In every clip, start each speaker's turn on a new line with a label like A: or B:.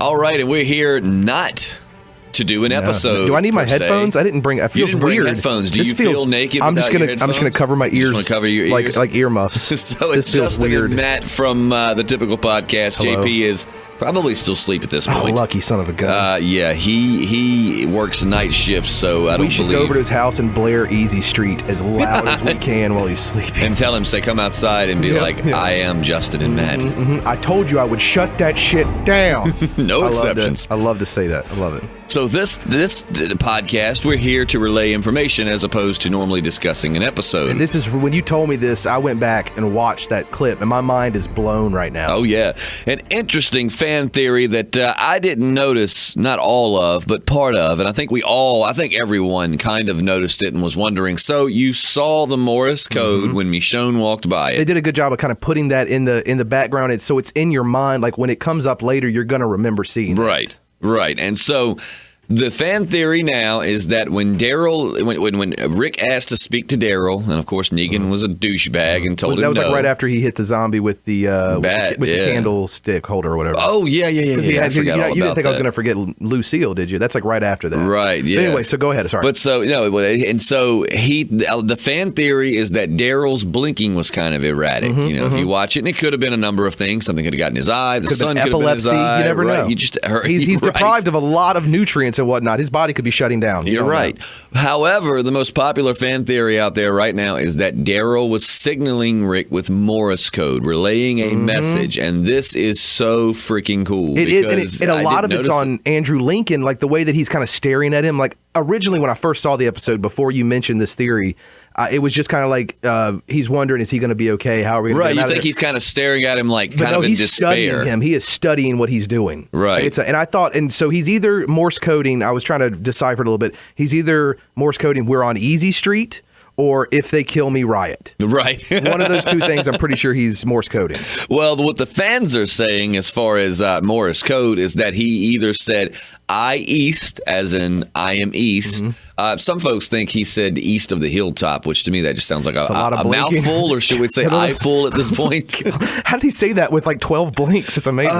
A: All right, and we're here not to do an episode.
B: Do I need my headphones? I didn't bring. It feels
A: you didn't
B: weird.
A: Bring headphones. Do you feel naked?
B: I'm just
A: gonna
B: cover my ears.
A: You just want to cover your ears
B: like earmuffs.
A: So it's Justin
B: weird.
A: and Matt from the Typical Podcast.
B: Hello.
A: JP is probably still asleep at this point.
B: Oh, lucky son of a gun.
A: Yeah, he works night shifts, so I don't believe.
B: We should go over to his house and blare Easy Street as loud as we can while he's sleeping.
A: And tell him, say, come outside and be like, I am Justin and Matt.
B: Mm-hmm. I told you I would shut that shit down.
A: No exceptions.
B: I love to say that. I love it.
A: So this podcast, we're here to relay information as opposed to normally discussing an episode.
B: And this is, when you told me this, I went back and watched that clip, and my mind is blown right now.
A: Oh, yeah. An interesting fan theory that I didn't notice, not all of, but part of, and I think everyone kind of noticed it and was wondering, so you saw the Morse code when Michonne walked by it.
B: They did a good job of kind of putting that in the background, so it's in your mind, like when it comes up later, you're going to remember seeing it.
A: Right. And so the fan theory now is that when Rick asked to speak to Daryl, and of course Negan was a douchebag and told him no.
B: That was like right after he hit the zombie with the the candlestick holder or whatever.
A: Oh, yeah. I forgot all about
B: you didn't think
A: that.
B: I was going to forget Lucille, did you? That's like right after that.
A: Right, yeah.
B: But anyway, so go ahead. Sorry.
A: But so, the fan theory is that Daryl's blinking was kind of erratic. If you watch it, and it could have been a number of things. Something could have gotten his eye. The sun could have been his eye.
B: You never know. He's deprived of a lot of nutrients and whatnot. His body could be shutting down.
A: You're right. However, the most popular fan theory out there right now is that Daryl was signaling Rick with Morse code, relaying a message, and this is so freaking cool.
B: It is, and a lot of it's on Andrew Lincoln, like the way that he's kind of staring at him. Like originally, when I first saw the episode, before you mentioned this theory, it was just kind of like he's wondering, is he going to be okay? How are we going to
A: you think he's kind of staring at him like kind of in despair.
B: Studying him. He is studying what he's doing.
A: Right.
B: And I thought, and so he's either Morse coding, I was trying to decipher it a little bit, he's either Morse coding, we're on Easy Street, or if they kill me, riot.
A: Right.
B: One of those two things, I'm pretty sure he's Morse coding.
A: Well, what the fans are saying as far as Morse code is that he either said, I east, as in I am east. Some folks think he said east of the hilltop, which to me that just sounds like a mouthful, or should we say eyeful at this point?
B: How did he say that with like 12 blinks? It's amazing.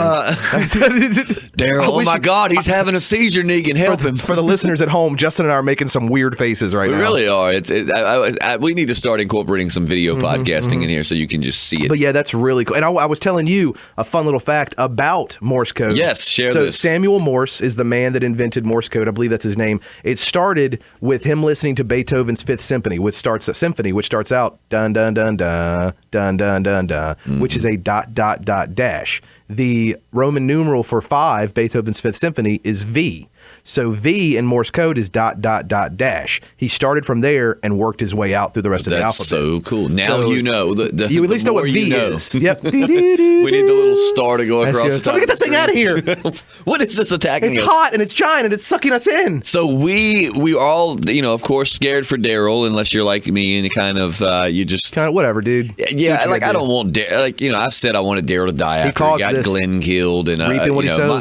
A: Daryl, oh my God, he's having a seizure, Negan, help him.
B: For the listeners at home, Justin and I are making some weird faces right now.
A: We really are. We need to start incorporating some video podcasting in here so you can just see it.
B: But yeah, that's really cool. And I was telling you a fun little fact about Morse code.
A: Yes, share this.
B: So Samuel Morse is the man that invented Morse code. I believe that's his name. It started with him listening to Beethoven's Fifth Symphony, which starts out dun dun dun dun dun dun dun dun, which is a ... dash. The Roman numeral for 5, Beethoven's Fifth Symphony, is V. So V in Morse code is ... dash. He started from there and worked his way out through the rest of the alphabet. That's
A: so cool. Now you know.
B: You at least know what V is. Yep.
A: We need the little star to go across the top.
B: So get this thing out of here.
A: What is this attacking us?
B: It's hot and it's giant and it's sucking us in.
A: So we are all, of course, scared for Daryl, unless you're like me and kind of you just
B: kind of whatever, dude.
A: Yeah, I don't want Daryl. I've said I wanted Daryl to die after he got Glenn killed, and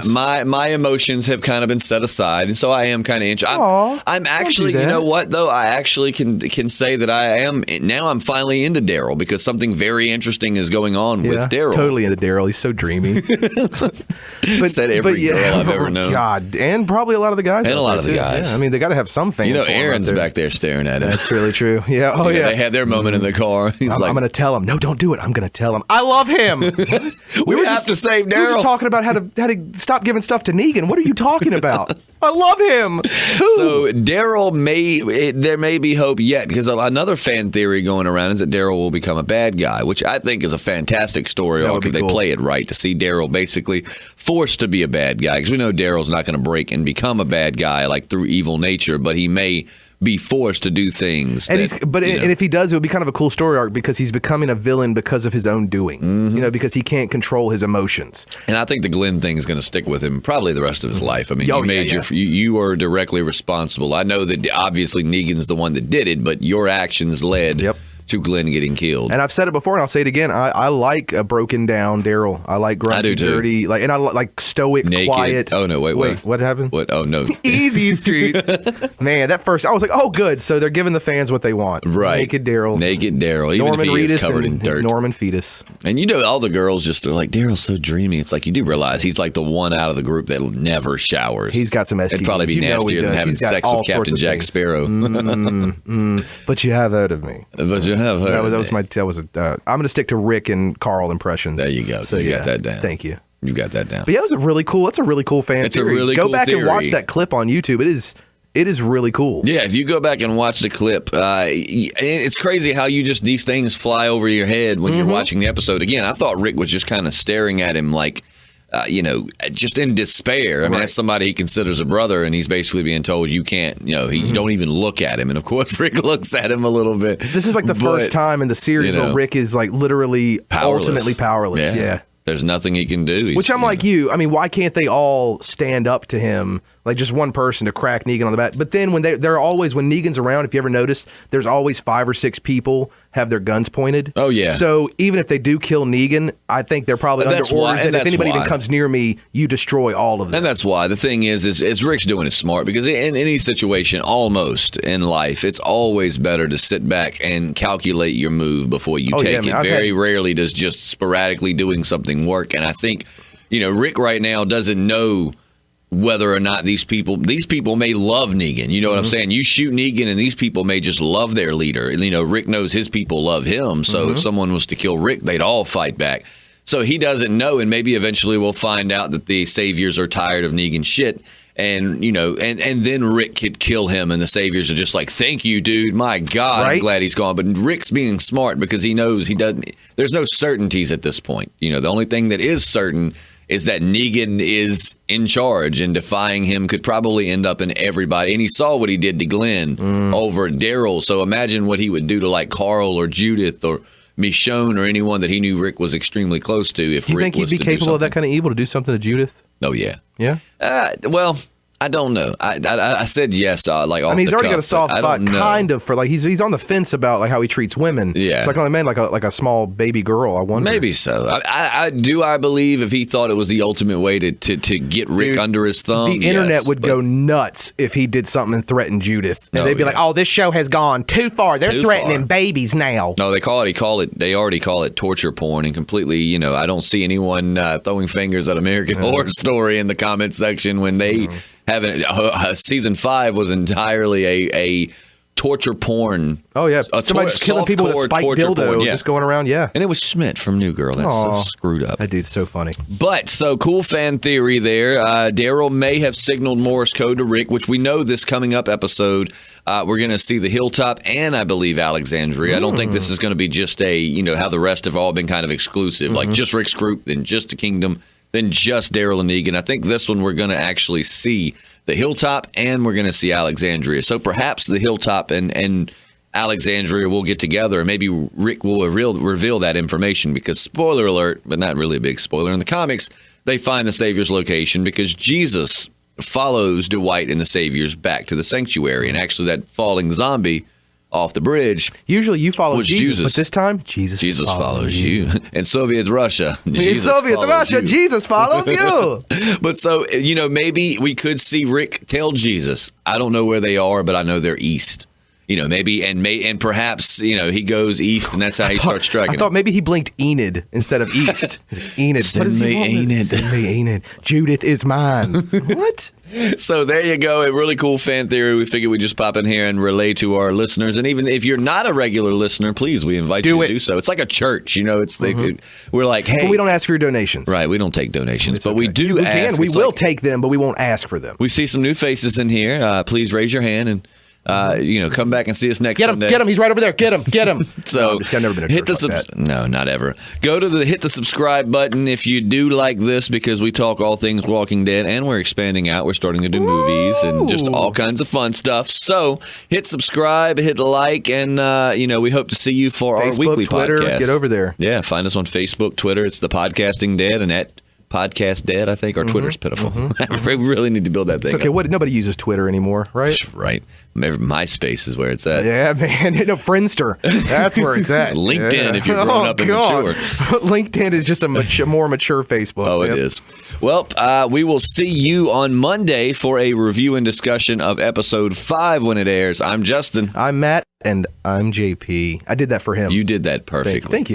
A: my emotions have kind of been set aside. And so I am kind of interested. I'm actually, you know what, though? I actually can say that I'm finally into Daryl because something very interesting is going on with Daryl.
B: Totally into Daryl. He's so dreamy.
A: Said every girl I've ever known.
B: God, and probably a lot of the guys.
A: And a lot of the guys.
B: Yeah, I mean, they got to have some fans.
A: Aaron's back there staring at him.
B: That's really true. Yeah. Oh, yeah.
A: They had their moment in the car.
B: I'm going to tell him. No, don't do it. I'm going to tell him. I love him.
A: we have to save Daryl.
B: We were just talking about how to stop giving stuff to Negan. What are you talking about? I love him.
A: So Daryl there may be hope yet, because another fan theory going around is that Daryl will become a bad guy, which I think is a fantastic story arc if they play it right, to see Daryl basically forced to be a bad guy, because we know Daryl's not going to break and become a bad guy like through evil nature, but he may be forced to do things.
B: And if he does, it would be kind of a cool story arc, because he's becoming a villain because of his own doing. Because he can't control his emotions.
A: And I think the Glenn thing is going to stick with him probably the rest of his life. I mean, you are directly responsible. I know that obviously Negan's the one that did it, but your actions led to Glenn getting killed.
B: And I've said it before, and I'll say it again. I like a broken down Daryl. I like grumpy, dirty, and I like stoic,
A: naked.
B: Quiet.
A: Oh no, wait,
B: what happened?
A: What? Oh no,
B: Easy Street. Man, that first I was like, oh good. So they're giving the fans what they want.
A: Right,
B: naked Daryl.
A: Even
B: Norman
A: if he
B: Reedus
A: is covered in dirt.
B: Norman Fetus.
A: And all the girls just are like, Daryl's so dreamy. It's like you do realize he's like the one out of the group that never showers.
B: He's got some STDs.
A: It'd probably be nastier than having sex with Captain Jack Sparrow.
B: But you have heard of me.
A: But you have heard.
B: I'm going to stick to Rick and Carl impressions.
A: There you go.
B: So
A: you got that down.
B: Thank you.
A: You got that down.
B: But yeah, that's a really cool fan
A: it's
B: theory.
A: A really
B: Go
A: cool
B: back
A: theory.
B: and watch that clip on YouTube. It is really cool.
A: Yeah, if you go back and watch the clip, it's crazy how these things fly over your head when you're watching the episode. Again, I thought Rick was just kind of staring at him like, just in despair. I mean, that's somebody he considers a brother, and he's basically being told you can't, you don't even look at him. And of course, Rick looks at him a little bit.
B: This is like the first time in the series where Rick is like literally ultimately powerless. Yeah.
A: There's nothing he can do.
B: Which I'm like you. I mean, why can't they all stand up to him? Like just one person to crack Negan on the back. But then when they're always, when Negan's around, if you ever notice, there's always 5 or 6 people have their guns pointed.
A: Oh, yeah.
B: So even if they do kill Negan, I think they're probably under orders that if anybody even comes near me, you destroy all of them.
A: And that's why. The thing is Rick's doing it smart, because in any situation, almost in life, it's always better to sit back and calculate your move before you take it. Very rarely does just sporadically doing something work. And I think, Rick right now doesn't know whether or not these people may love Negan. You know what I'm saying? You shoot Negan and these people may just love their leader. Rick knows his people love him. So if someone was to kill Rick, they'd all fight back. So he doesn't know, and maybe eventually we'll find out that the Saviors are tired of Negan's shit. And, and then Rick could kill him, and the Saviors are just like, thank you, dude. My God, right? I'm glad he's gone. But Rick's being smart because he knows there's no certainties at this point. The only thing that is certain is that Negan is in charge, and defying him could probably end up in everybody. And he saw what he did to Glenn over Daryl. So imagine what he would do to like Carl or Judith or Michonne or anyone that he knew Rick was extremely close to. If
B: you
A: Rick
B: think he'd be capable of that kind of evil to do something to Judith?
A: Oh, yeah.
B: Yeah?
A: Well, I don't know. I said yes. He's
B: already got a soft spot, kind of, for like he's on the fence about like how he treats women.
A: Yeah,
B: it's like on a man, like a small baby girl. I wonder.
A: Maybe so. I believe if he thought it was the ultimate way to get Rick under his thumb.
B: The internet would go nuts if he did something and threatened Judith, and they'd be like, "Oh, this show has gone too far. They're threatening babies now."
A: No, they already call it torture porn, and completely. I don't see anyone throwing fingers at American Horror Story in the comment section when they. Season 5 was entirely a torture porn.
B: Oh yeah, somebody just killing people with a spiked dildo, just going around. Yeah,
A: and it was Schmidt from New Girl. That's so screwed up.
B: That dude's so funny.
A: But so cool fan theory there. Daryl may have signaled Morse code to Rick, which we know this coming up episode. We're going to see the Hilltop and I believe Alexandria. I don't think this is going to be just how the rest have all been kind of exclusive, like just Rick's group, then just the Kingdom. Than just Daryl and Negan. I think this one we're going to actually see the Hilltop and we're going to see Alexandria. So perhaps the Hilltop and Alexandria will get together, and maybe Rick will reveal that information, because spoiler alert, but not really a big spoiler, in the comics, they find the Savior's location because Jesus follows Dwight and the Saviors back to the sanctuary, and actually that falling zombie off the bridge.
B: Usually you follow Jesus, but this time Jesus
A: follows you. In Soviet Russia, Jesus
B: follows you.
A: But so, maybe we could see Rick tell Jesus, I don't know where they are, but I know they're east. Maybe, and perhaps, he goes east, and that's how he starts tracking.
B: I thought maybe he blinked Enid instead of east. Enid.
A: Send me Enid.
B: Send me Enid. Judith is mine. What?
A: So there you go. A really cool fan theory. We figured we'd just pop in here and relay to our listeners. And even if you're not a regular listener, please, we invite you to do so. It's like a church, It's we're like, hey.
B: But we don't ask for your donations.
A: Right. We don't take donations, but we do ask.
B: We will take them, but we won't ask for them.
A: We see some new faces in here. Please raise your hand and come back and see us next Sunday.
B: Get him. He's right over there. Get him.
A: So
B: I've never been a
A: hit the No, not ever. Hit the subscribe button if you do like this, because we talk all things Walking Dead, and we're expanding out. We're starting to do movies and just all kinds of fun stuff. So hit subscribe, hit like, and we hope to see you for
B: Facebook,
A: our weekly
B: Twitter,
A: podcast.
B: Get over there.
A: Yeah, find us on Facebook, Twitter. It's the Podcasting Dead, and at podcast dead, I think, or Twitter's pitiful. We really need to build that thing.
B: It's okay. Nobody uses Twitter anymore, right?
A: Right. Maybe MySpace is where it's at.
B: Yeah, man. Friendster. That's where it's at.
A: LinkedIn, if you're grown up and mature.
B: LinkedIn is just a more mature Facebook.
A: Oh, it is. Well, we will see you on Monday for a review and discussion of episode 5 when it airs. I'm Justin.
B: I'm Matt. And I'm JP. I did that for him.
A: You did that perfectly.
B: Thank you.